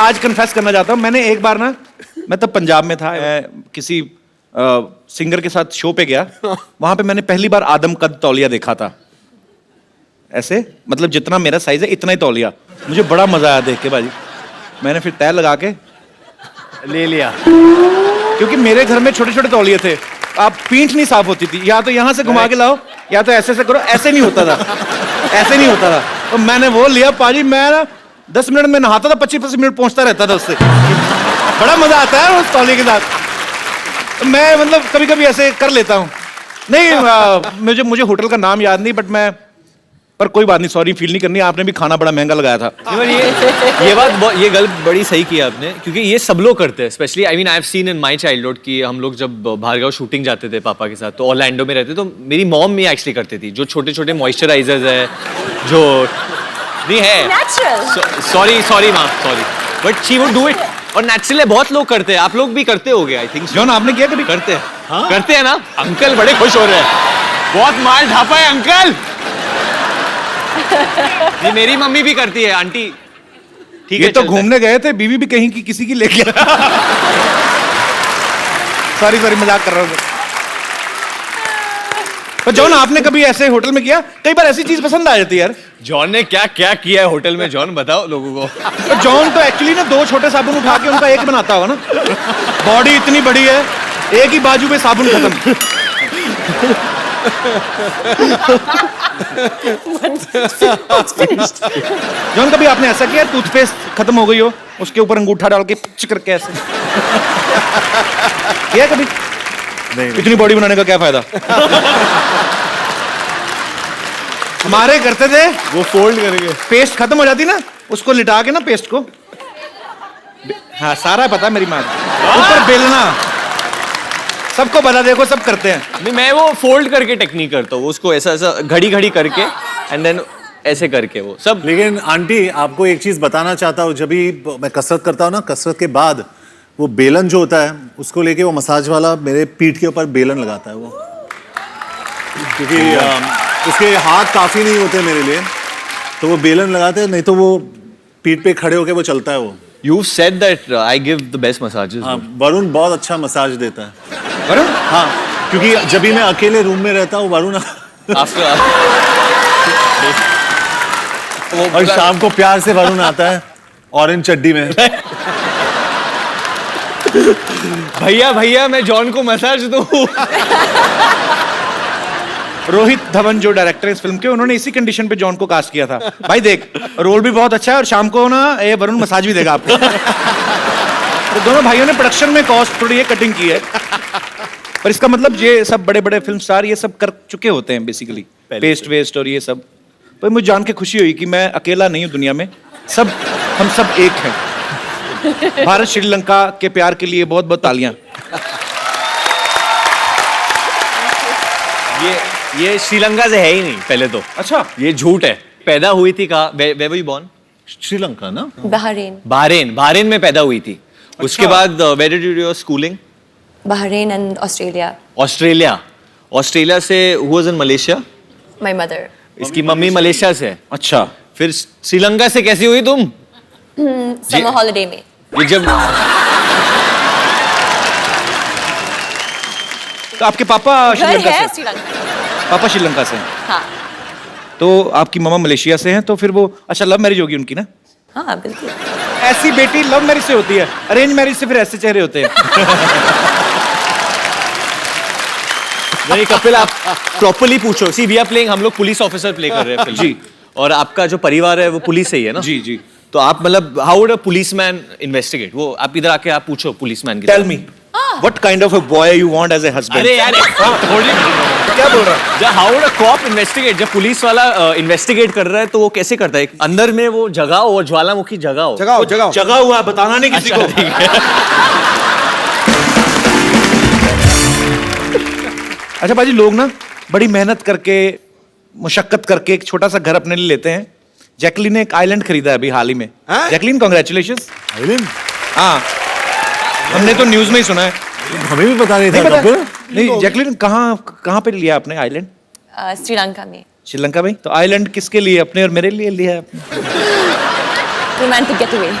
आज कन्फेस करना चाहता हूँ, मैंने एक बार ना, मैं तब पंजाब में था, किसी सिंगर के साथ शो पे गया, वहां पे मैंने पहली बार आदम कद तौलिया देखा था, ऐसे मतलब जितना मेरा साइज है इतना ही तौलिया। मुझे बड़ा मजा आया देख के भाजी। मैंने फिर तय लगा के ले लिया, क्योंकि मेरे घर में छोटे छोटे तौलिए थे, आप पीठ नहीं साफ होती थी, या तो यहाँ से घुमा के लाओ या तो ऐसे करो, ऐसे नहीं होता था, ऐसे नहीं होता था। तो मैंने वो लिया पाजी, मैं ना 10 मिनट में नहाता था, 25-25 मिनट पहुंचता रहता था उससे। बड़ा मजा आता है उस तौलिए के साथ। मैं मतलब कभी कभी ऐसे कर लेता हूँ। नहीं मुझे होटल का नाम याद नहीं, बट मैं, पर कोई बात नहीं, सॉरी फील नहीं करनी, आपने भी खाना बड़ा महंगा लगाया था। ये गल बड़ी सही किया आपने, क्योंकि ये सब लोग करते हैं, specially I mean I have seen in my childhood कि हम लोग जब भार्गव शूटिंग जाते थे पापा के साथ, तो ऑरलैंडो में रहते, तो मेरी मॉम भी एक्चुअली करती थी, जो छोटे छोटे मॉइस्चराइजर्स है, जो नहीं है, सॉरी माँ, sorry, but she would do it, और नेचुरली बहुत लोग करते हैं, आप लोग भी करते होगे आई थिंक। जॉन आपने किया कभी? करते हैं, हाँ? करते हैं ना, अंकल बड़े खुश हो रहे हैं, बहुत माल ढापा है अंकल। नहीं, मेरी मम्मी भी करती है, आंटी ठीक है। ये तो घूमने गए थे, बीवी भी कहीं की किसी की लेके सॉरी मजाक कर रहा हूँ। पर जॉन आपने कभी ऐसे होटल में किया? कई बार ऐसी चीज पसंद आ जाती है यार। जॉन ने क्या क्या किया है होटल में, जॉन बताओ लोगों को। तो जॉन तो एक्चुअली ना 2 छोटे साबुन उठा के उनका एक बनाता होगा ना, बॉडी इतनी बड़ी है, एक ही बाजू पे साबुन खत्म। जॉन कभी आपने ऐसा किया टूथपेस्ट खत्म हो गई हो, उसके ऊपर अंगूठा डाल के पिच करके ऐसे किया कभी? नहीं। इतनी बॉडी बनाने का क्या फायदा? हमारे करते थे, वो फोल्ड करेंगे, पेस्ट खत्म हो जाती ना, उसको लिटा के ना पेस्ट को, हाँ सारा पता मेरी माँ, ऊपर बेलना, सबको पता, देखो सब करते हैं। नहीं मैं वो फोल्ड करके टेक्निक करता हूँ, उसको ऐसा ऐसा घड़ी घड़ी करके एंड देन ऐसे करके वो सब। लेकिन आंटी आपको एक चीज बताना चाहता हूँ, जब भी मैं कसरत करता हूँ ना, कसरत के बाद वो बेलन जो होता है उसको लेके वो मसाज वाला मेरे पीठ के ऊपर बेलन लगाता है वो, क्योंकि उसके हाथ काफी नहीं होते मेरे लिए, तो वो बेलन लगाते हैं, नहीं तो वो पीठ पे खड़े होके वो चलता है वो। You said that I give the best massages. हाँ, वरुण बहुत अच्छा मसाज देता है। वरुण? हाँ, क्योंकि जब भी मैं अकेले रूम में रहता हूँ वरुण और शाम को प्यार से वरुण आता है ऑरेंज चड्डी में। भैया मैं जॉन को मसाज दूं। रोहित धवन जो डायरेक्टर है इस फिल्म के, उन्होंने इसी कंडीशन पे जॉन को कास्ट किया था। भाई देख, रोल भी बहुत अच्छा है और शाम को ना ये वरुण मसाज भी देगा आपको। तो दोनों भाइयों ने प्रोडक्शन में कॉस्ट थोड़ी ये कटिंग की है, पर इसका मतलब ये सब बड़े बड़े फिल्म स्टार ये सब कर चुके होते हैं बेसिकली, पेस्ट वेस्ट और ये सब। पर मुझे जान के खुशी हुई कि मैं अकेला नहीं हूँ दुनिया में, हम सब एक हैं। भारत श्रीलंका के प्यार के लिए बहुत बहुत तालियां। ये श्रीलंका से है ही नहीं पहले तो। अच्छा, ये झूठ है। पैदा हुई थी कहाँ? Where were you born? Sri Lanka ना? बहरीन में पैदा हुई थी। अच्छा। उसके बाद where did you do your schooling? Bahrain and Australia. Australia से who was in Malaysia? My mother. इसकी मम्मी मलेशिया से है। अच्छा, फिर श्रीलंका से कैसी हुई तुम? Summer holiday में। ये जब तो आपके पापा श्रीलंका से? श्रीलंका। पापा श्रीलंका से हैं। हाँ। तो आपकी मामा मलेशिया से हैं, तो फिर वो अच्छा लव मैरिज होगी उनकी ना? हाँ बिल्कुल। ऐसी बेटी लव मैरिज से होती है, अरेंज मैरिज से फिर ऐसे चेहरे होते हैं। नहीं कपिल, आप प्रॉपर्ली पूछो। सी वी आर प्लेइंग, हम लोग पुलिस ऑफिसर प्ले कर रहे हैं फिल्म। जी। और आपका जो परिवार है वो पुलिस से ही है ना? जी जी। तो आप मतलब how would a policeman investigate? वो आप इधर आके आप पूछो पुलिसमैन की। Tell me what kind of a boy you want as a husband? अरे यार क्या बोल रहा है? जब how would a cop investigate? जब पुलिस वाला इन्वेस्टिगेट कर रहा है तो वो कैसे करता है? अंदर में वो जगह हो, ज्वालामुखी जगह हो। जगह हुआ है, बताना नहीं किसी को। अच्छा बाजी, लोग ना बड़ी मेहनत करके, मुशक्कत करके एक छोटा सा घर अपने लिए लेते हैं। जैकलीन ने एक आइलैंड खरीदा है अभी हाल ही में। Jacqueline congratulations. आइलैंड? हाँ, हमने तो न्यूज में ही सुना है। हमें भी पता नहीं था। नहीं, जैकलीन कहाँ पे लिया आपने आइलैंड? श्रीलंका में। श्रीलंका में? तो आइलैंड किसके लिए, अपने और मेरे लिए लिया है आपने? Romantic getaway.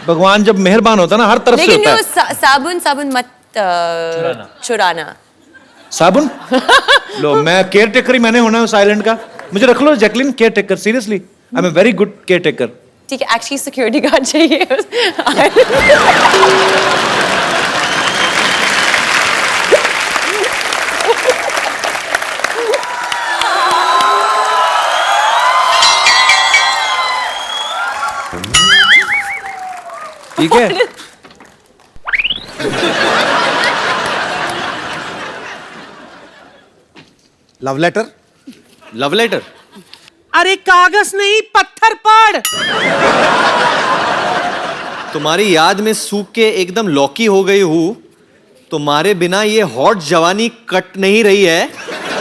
भगवान जब मेहरबान होता है ना हर तरफ से लेकिन होता वो है। साबुन साबुन मत चुराना। साबुन लो, मैं केयर टेकर ही मैंने होना है उस आइलैंड का। मुझे रख लो Jacqueline care taker, seriously I am a very good care taker. ठीक है, एक्चुअली सिक्योरिटी गार्ड चाहिए। ठीक है। Love letter. Love letter? अरे कागज नहीं, पत्थर पड़। तुम्हारी याद में सूख के एकदम लौकी हो गई हूँ। तुम्हारे बिना ये हॉट जवानी कट नहीं रही है।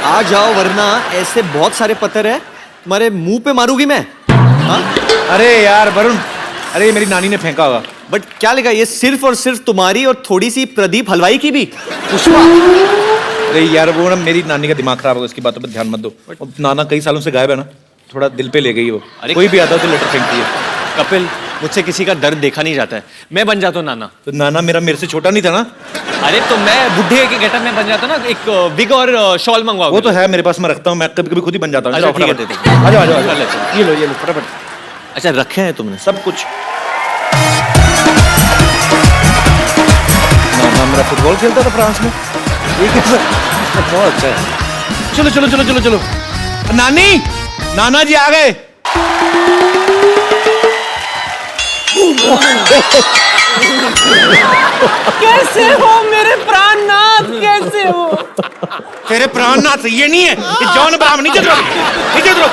आ जाओ वरना ऐसे बहुत सारे पत्थर है तुम्हारे मुंह पे मारूंगी मैं। हाँ? अरे यार वरुण, अरे ये मेरी नानी ने फेंका होगा। बट क्या लिखा ये सिर्फ और सिर्फ तुम्हारी और थोड़ी सी प्रदीप हलवाई की भी? पुष्पा। अरे यार वो ना मेरी नानी का दिमाग खराब होगा, उसकी बातों पर ध्यान मत दो। अब नाना कई सालों से गायब है ना, थोड़ा दिल पे ले गई वो। अरे कोई भी आता है तो लेटर फेंकती है। कपिल, मुझसे किसी का दर्द देखा नहीं जाता है। मैं बन जाता हूँ नाना। तो नाना मेरे से छोटा नहीं था ना? अरे तो मैं बुढ़े के गेटअप में बन जाता ना, एक विग और शॉल मंगवाओ। वो तो है मेरे पास, मैं रखता हूँ। मैं कभी कभी खुद ही बन जाता हूँ। अच्छा, जाओ ठीक है, फटाफट। दे दे। आ जाओ आ जाओ आ कर जाओ। लेते ये लो फटाफट अच्छा रखे हैं तुमने? सब कुछ। नाना मेरा फुटबॉल खेलता था फ्रांस में। ये कैसा? बहुत अच्छा है। चलो चलो चलो चलो चलो। नानी, नाना जी आ गए। कैसे हो मेरे प्राणनाथ, कैसे हो? तेरे प्राणनाथ ये नहीं है, ये जॉन अब्राहम। नीचे उतरो, नीचे उतरो।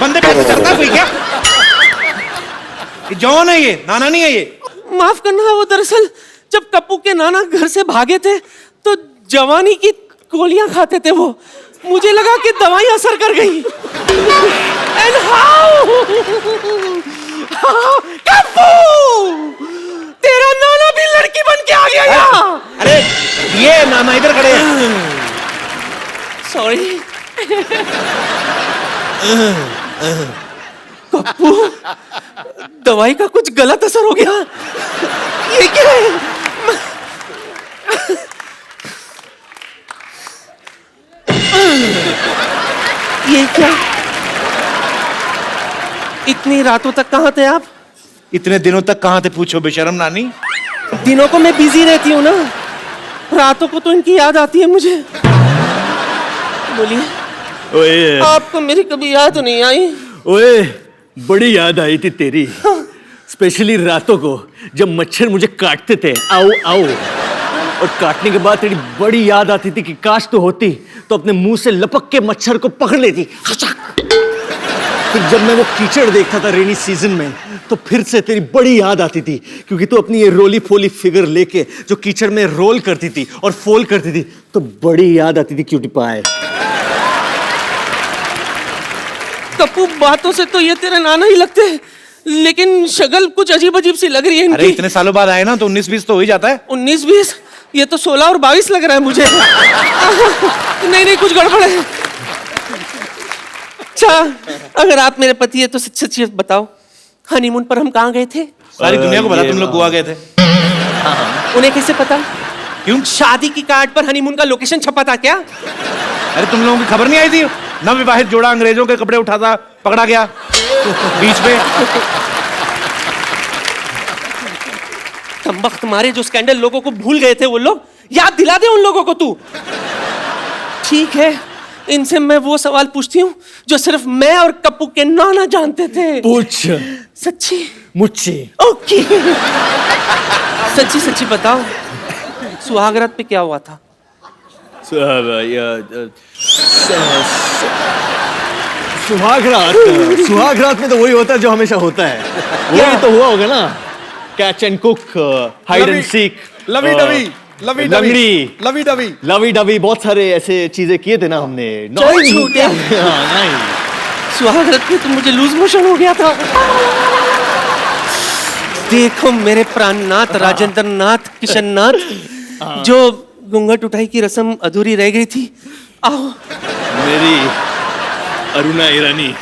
बंदे पैसे चढ़ता है कोई क्या? ये जॉन है, ये नाना नहीं है ये। माफ करना, वो दरअसल जब कप्पू के नाना घर से भागे थे तो जवानी की गोलियां खाते थे वो। मुझे लगा कि दवाई असर कर गई। And how? कप्पू! तेरा नाना भी लड़की बन के आ गया यहाँ। अरे ये नाना इधर खड़े हैं। सॉरी। कप्पू, दवाई का कुछ गलत असर हो गया। ये क्या है? ये क्या? इतनी रातों तक कहाँ थे आप? इतने दिनों तक कहाँ थे पूछो बेशरम नानी। दिनों को मैं बिजी रहती हूँ ना, रातों को तो इनकी याद आती है मुझे। बोलिए, ओए आपको मेरी कभी याद नहीं आई? ओए, बड़ी याद आई थी तेरी, स्पेशली रातों को जब मच्छर मुझे काटते थे। आओ आओ। और काटने के बाद तेरी बड़ी याद आती थी कि काश तो होती तो अपने मुंह से लपक के मच्छर को पकड़ लेती। फिर जब मैं वो कीचड़ देखता था रेनी सीजन में तो फिर से तेरी बड़ी याद आती थी, क्योंकि तू अपनी ये रोली फोली फिगर लेके जो कीचड़ में रोल करती थी और फोल करती थी तो बड़ी याद आती थी क्यूटी पाए। कप्पू, बातों से तो ये तेरे नाना ही लगते हैं, लेकिन शक्ल कुछ अजीब अजीब सी लग रही है अरे इनकी। इतने सालों बाद आए ना तो 19-20 तो हो ही जाता है। 19-20? ये तो 16 और 22 लग रहा है मुझे। नहीं नहीं, कुछ गड़बड़ है। अच्छा, अगर आप मेरे पति है तो सच सच ये बताओ, हनीमून पर हम कहाँ गए थे? सारी दुनिया को पता तुम लोग गोवा गए थे। उन्हें कैसे पता? क्यों? शादी की कार्ड पर हनीमून का लोकेशन छपा था क्या? अरे तुम लोगों की खबर नहीं आई थी? नवविवाहित जोड़ा अंग्रेजों के कपड़े उठाता पकड़ा गया बीच में। तंबख्त मारे जो स्कैंडल लोगों को भूल गए थे वो लोग, याद दिला दे उन लोगों को तू। ठीक है, इनसे मैं वो सवाल पूछती हूँ जो सिर्फ मैं और कप्पू के नाना जानते थे। पूछ सच्ची? मुझसे। ओके। सच्ची सच्ची बताओ, सुहागरात पे क्या हुआ था? सुहागरात में तो वही होता है जो हमेशा होता है। वही तो हुआ होगा ना, catch and cook, hide and seek, lovey dovey, lovey लंगड़ी, लवी डवी, लवी डवी, बहुत सारे ऐसे चीजें किए थे ना हमने। चल छूटे। हाँ, नहीं। सुहागरात पे तो मुझे लूज मोशन हो गया था। देखो मेरे प्राणनाथ, राजेंद्र नाथ, किशन नाथ, जो घूंघट उठाई की रस्म अधूरी रह गई थी, आओ। मेरी अरुणा ईरानी,